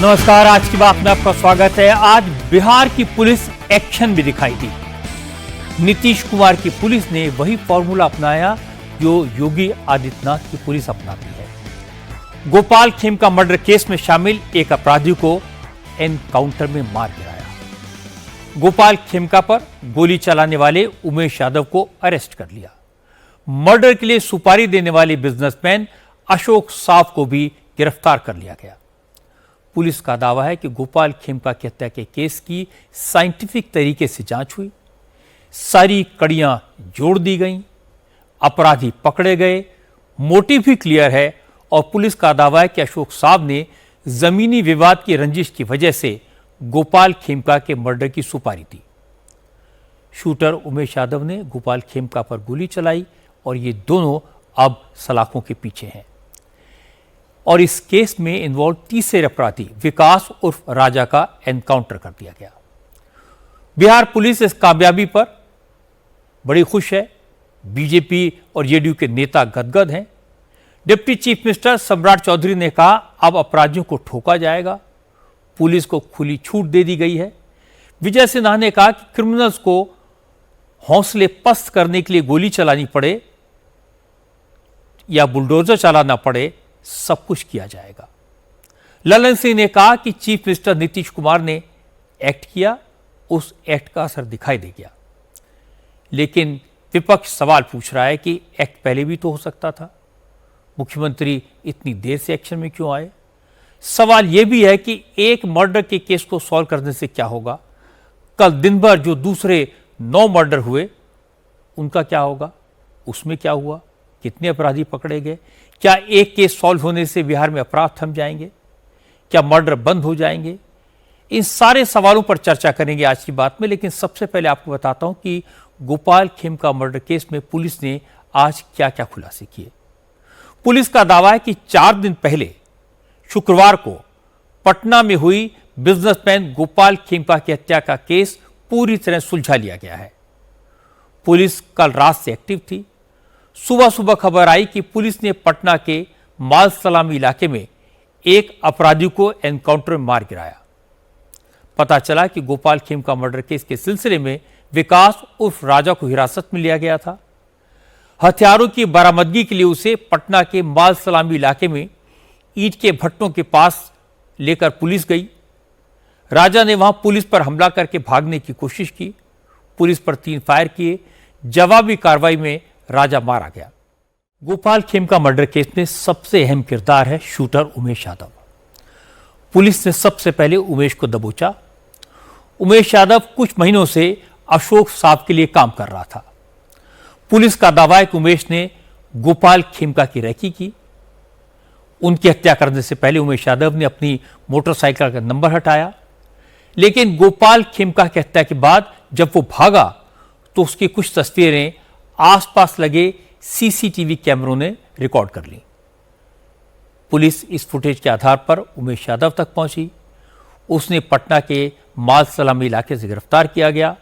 नमस्कार, आज की बात में आपका स्वागत है। आज बिहार की पुलिस एक्शन भी दिखाई दी। नीतीश कुमार की पुलिस ने वही फॉर्मूला अपनाया जो योगी आदित्यनाथ की पुलिस अपनाती है। गोपाल खेमका मर्डर केस में शामिल एक अपराधी को एनकाउंटर में मार गिराया। गोपाल खेमका पर गोली चलाने वाले उमेश यादव को अरेस्ट कर लिया। मर्डर के लिए सुपारी देने वाले बिजनेसमैन अशोक साव को भी गिरफ्तार कर लिया गया। पुलिस का दावा है कि गोपाल खेमका की हत्या के केस की साइंटिफिक तरीके से जांच हुई, सारी कड़ियां जोड़ दी गईं, अपराधी पकड़े गए, मोटिव भी क्लियर है और पुलिस का दावा है कि अशोक साव ने जमीनी विवाद की रंजिश की वजह से गोपाल खेमका के मर्डर की सुपारी दी। शूटर उमेश यादव ने गोपाल खेमका पर गोली चलाई और ये दोनों अब सलाखों के पीछे हैं। और इस केस में इन्वॉल्व तीसरे अपराधी विकास उर्फ राजा का एनकाउंटर कर दिया गया। बिहार पुलिस इस कामयाबी पर बड़ी खुश है। बीजेपी और जेडीयू के नेता गदगद हैं। डिप्टी चीफ मिनिस्टर सम्राट चौधरी ने कहा, अब अपराधियों को ठोका जाएगा, पुलिस को खुली छूट दे दी गई है। विजय सिन्हा ने कहा कि क्रिमिनल्स को हौसले पस्त करने के लिए गोली चलानी पड़े या बुलडोजर चलाना पड़े, सब कुछ किया जाएगा। ललन सिंह ने कहा कि चीफ मिनिस्टर नीतीश कुमार ने एक्ट किया, उस एक्ट का असर दिखाई दे गया। लेकिन विपक्ष सवाल पूछ रहा है कि एक्ट पहले भी तो हो सकता था, मुख्यमंत्री इतनी देर से एक्शन में क्यों आए। सवाल यह भी है कि एक मर्डर के केस को सॉल्व करने से क्या होगा, कल दिन भर जो दूसरे 9 मर्डर हुए उनका क्या होगा, उसमें क्या हुआ, कितने अपराधी पकड़े गए, क्या एक केस सॉल्व होने से बिहार में अपराध थम जाएंगे, क्या मर्डर बंद हो जाएंगे। इन सारे सवालों पर चर्चा करेंगे आज की बात में। लेकिन सबसे पहले आपको बताता हूं कि गोपाल खेमका मर्डर केस में पुलिस ने आज क्या क्या खुलासे किए। पुलिस का दावा है कि 4 दिन पहले शुक्रवार को पटना में हुई बिजनेसमैन गोपाल खेमका की हत्या का केस पूरी तरह सुलझा लिया गया है। पुलिस कल रात से एक्टिव थी। सुबह सुबह खबर आई कि पुलिस ने पटना के माल सलामी इलाके में एक अपराधी को एनकाउंटर में मार गिराया। पता चला कि गोपाल खेमका मर्डर केस के सिलसिले में विकास उर्फ राजा को हिरासत में लिया गया था। हथियारों की बरामदगी के लिए उसे पटना के माल सलामी इलाके में ईंट के भट्टों के पास लेकर पुलिस गई। राजा ने वहां पुलिस पर हमला करके भागने की कोशिश की। पुलिस पर 3 फायर किए। जवाबी कार्रवाई में राजा मारा गया। गोपाल खेमका मर्डर केस में सबसे अहम किरदार है शूटर उमेश यादव। पुलिस ने सबसे पहले उमेश को दबोचा। उमेश यादव कुछ महीनों से अशोक साव के लिए काम कर रहा था। पुलिस का दावा है कि उमेश ने गोपाल खेमका की रैकी की। उनकी हत्या करने से पहले उमेश यादव ने अपनी मोटरसाइकिल का नंबर हटाया। लेकिन गोपाल खेमका की हत्या के बाद जब वो भागा तो उसकी कुछ तस्वीरें आसपास लगे सीसीटीवी कैमरों ने रिकॉर्ड कर ली। पुलिस इस फुटेज के आधार पर उमेश यादव तक पहुंची। उसने पटना के माल सलामी इलाके से गिरफ्तार किया गया।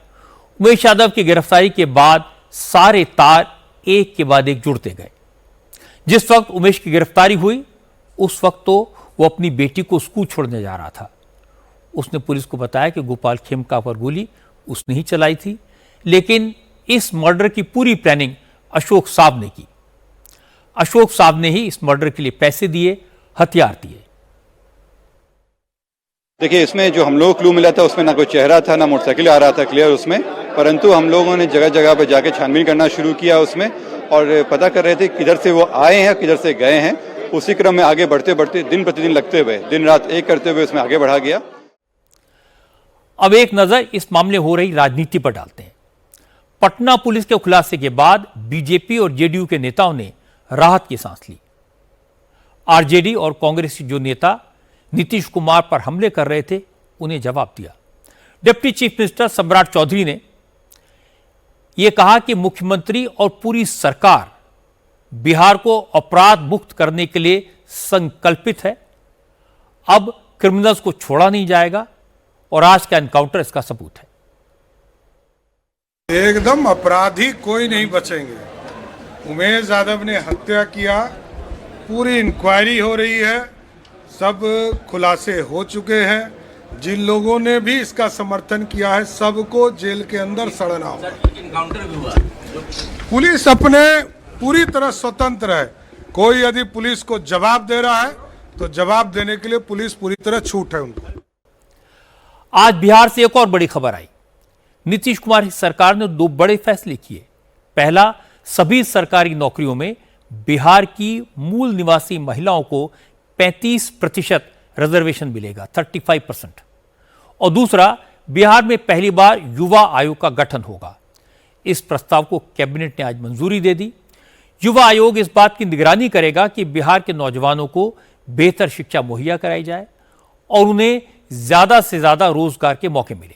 उमेश यादव की गिरफ्तारी के बाद सारे तार एक के बाद एक जुड़ते गए। जिस वक्त उमेश की गिरफ्तारी हुई उस वक्त तो वो अपनी बेटी को स्कूल छोड़ने जा रहा था। उसने पुलिस को बताया कि गोपाल खेमका पर गोली उसने ही चलाई थी, लेकिन इस मर्डर की पूरी प्लानिंग अशोक साव ने की। अशोक साव ने ही इस मर्डर के लिए पैसे दिए, हथियार दिए। देखिए, इसमें जो हम लोग क्लू मिला था उसमें ना कोई चेहरा था, ना मोटरसाइकिल आ रहा था क्लियर उसमें, परंतु हम लोगों ने जगह जगह पर जाके छानबीन करना शुरू किया उसमें और पता कर रहे थे किधर से वो आए हैं, किधर से गए हैं। उसी क्रम में आगे बढ़ते बढ़ते दिन प्रतिदिन लगते हुए, दिन रात एक करते हुए उसमें आगे बढ़ा गया। अब एक नजर इस मामले हो रही राजनीति पर डालते हैं। पटना पुलिस के खुलासे के बाद बीजेपी और जेडीयू के नेताओं ने राहत की सांस ली। आरजेडी और कांग्रेस के जो नेता नीतीश कुमार पर हमले कर रहे थे उन्हें जवाब दिया। डिप्टी चीफ मिनिस्टर सम्राट चौधरी ने यह कहा कि मुख्यमंत्री और पूरी सरकार बिहार को अपराध मुक्त करने के लिए संकल्पित है। अब क्रिमिनल्स को छोड़ा नहीं जाएगा और आज का एनकाउंटर इसका सबूत है। एकदम अपराधी कोई नहीं बचेंगे। उमेश यादव ने हत्या किया, पूरी इंक्वायरी हो रही है, सब खुलासे हो चुके हैं। जिन लोगों ने भी इसका समर्थन किया है सबको जेल के अंदर सड़ना होगा। पुलिस अपने पूरी तरह स्वतंत्र है। कोई यदि पुलिस को जवाब दे रहा है तो जवाब देने के लिए पुलिस पूरी तरह छूट है उनको। आज बिहार से एक और बड़ी खबर आई। नीतीश कुमार की सरकार ने 2 बड़े फैसले किए। पहला, सभी सरकारी नौकरियों में बिहार की मूल निवासी महिलाओं को 35% रिजर्वेशन मिलेगा, 35%। और दूसरा, बिहार में पहली बार युवा आयोग का गठन होगा। इस प्रस्ताव को कैबिनेट ने आज मंजूरी दे दी। युवा आयोग इस बात की निगरानी करेगा कि बिहार के नौजवानों को बेहतर शिक्षा मुहैया कराई जाए और उन्हें ज्यादा से ज्यादा रोजगार के मौके मिले।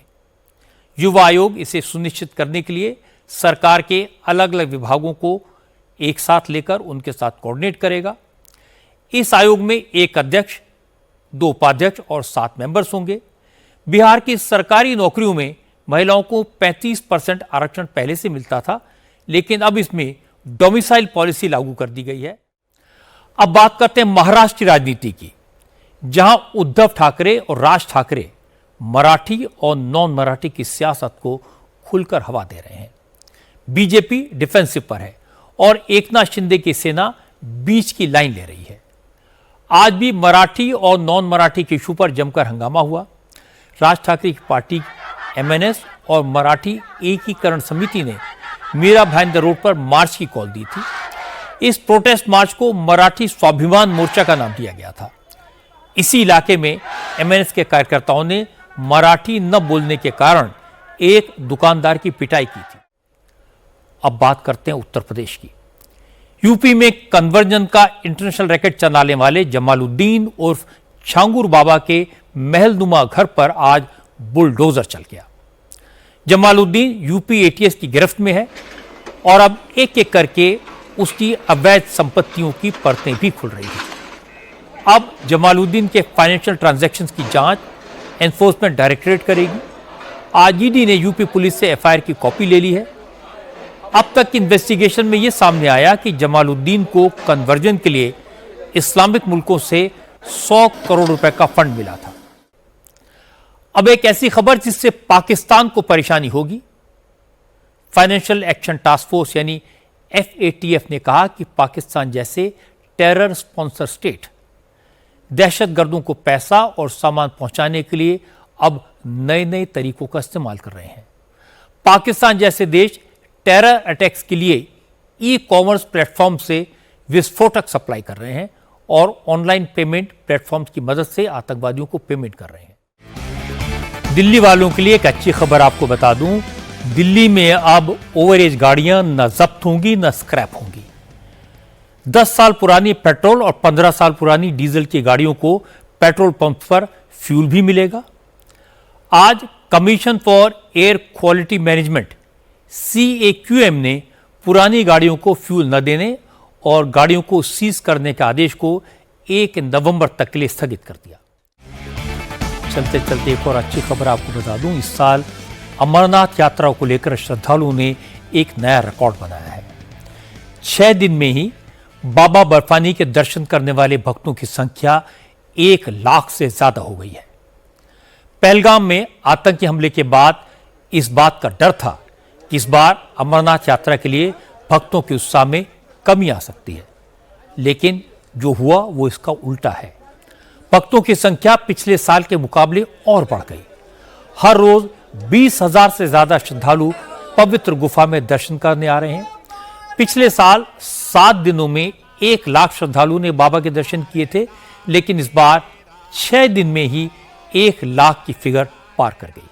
युवा आयोग इसे सुनिश्चित करने के लिए सरकार के अलग अलग विभागों को एक साथ लेकर उनके साथ कोऑर्डिनेट करेगा। इस आयोग में 1 अध्यक्ष, 2 उपाध्यक्ष और 7 मेंबर्स होंगे। बिहार की सरकारी नौकरियों में महिलाओं को 35% आरक्षण पहले से मिलता था, लेकिन अब इसमें डोमिसाइल पॉलिसी लागू कर दी गई है। अब बात करते हैं महाराष्ट्र की राजनीति की, जहां उद्धव ठाकरे और राज ठाकरे मराठी और नॉन मराठी की सियासत को खुलकर हवा दे रहे हैं। बीजेपी डिफेंसिव पर है और एकनाथ शिंदे की सेना बीच की लाइन ले रही है। आज भी मराठी और नॉन मराठी के इशू पर जमकर हंगामा हुआ। राज ठाकरे की पार्टी एमएनएस और मराठी एकीकरण समिति ने मीरा भाईंदर रोड पर मार्च की कॉल दी थी। इस प्रोटेस्ट मार्च को मराठी स्वाभिमान मोर्चा का नाम दिया गया था। इसी इलाके में एमएनएस के कार्यकर्ताओं ने मराठी न बोलने के कारण एक दुकानदार की पिटाई की थी। अब बात करते हैं उत्तर प्रदेश की। यूपी में कन्वर्जन का इंटरनेशनल रैकेट चलाने वाले जमालुद्दीन उर्फ छांगुर बाबा के महलनुमा घर पर आज बुलडोजर चल गया। जमालुद्दीन यूपी एटीएस की गिरफ्त में है और अब एक एक करके उसकी अवैध संपत्तियों की परतें भी खुल रही हैं। अब जमालुद्दीन के फाइनेंशियल ट्रांजैक्शंस की जांच एनफोर्समेंट डायरेक्टरेट करेगी। आज ईडी ने यूपी पुलिस से एफआईआर की कॉपी ले ली है। अब तक की इन्वेस्टिगेशन में यह सामने आया कि जमालुद्दीन को कन्वर्जन के लिए इस्लामिक मुल्कों से 100 करोड़ रुपए का फंड मिला था। अब एक ऐसी खबर जिससे पाकिस्तान को परेशानी होगी। फाइनेंशियल एक्शन टास्क फोर्स यानी FATF ने कहा कि पाकिस्तान जैसे टेरर स्पॉन्सर स्टेट दहशतगर्दों को पैसा और सामान पहुंचाने के लिए अब नए नए तरीकों का इस्तेमाल कर रहे हैं। पाकिस्तान जैसे देश टेरर अटैक्स के लिए ई-कॉमर्स प्लेटफॉर्म से विस्फोटक सप्लाई कर रहे हैं और ऑनलाइन पेमेंट प्लेटफॉर्म की मदद से आतंकवादियों को पेमेंट कर रहे हैं। दिल्ली वालों के लिए एक अच्छी खबर आपको बता दूं, दिल्ली में अब ओवरेज गाड़ियां न जब्त होंगी न स्क्रैप होंगी। 10 साल पुरानी पेट्रोल और 15 साल पुरानी डीजल की गाड़ियों को पेट्रोल पंप पर फ्यूल भी मिलेगा। आज commission for air quality management CAQM ने पुरानी गाड़ियों को फ्यूल न देने और गाड़ियों को सीज करने के आदेश को 1 नवंबर तक के लिए स्थगित कर दिया। चलते चलते एक और अच्छी खबर आपको बता दूं, इस साल अमरनाथ यात्रा को लेकर श्रद्धालुओं ने एक नया रिकॉर्ड बनाया है। 6 दिन में ही बाबा बर्फानी के दर्शन करने वाले भक्तों की संख्या 1 लाख से ज्यादा हो गई है। पहलगाम में आतंकी हमले के बाद इस बात का डर था कि इस बार अमरनाथ यात्रा के लिए भक्तों के उत्साह में कमी आ सकती है, लेकिन जो हुआ वो इसका उल्टा है। भक्तों की संख्या पिछले साल के मुकाबले और बढ़ गई। हर रोज 20,000 से ज्यादा श्रद्धालु पवित्र गुफा में दर्शन करने आ रहे हैं। पिछले साल 7 दिनों में 1 लाख श्रद्धालुओं ने बाबा के दर्शन किए थे, लेकिन इस बार 6 दिन में ही 1 लाख की फिगर पार कर गई।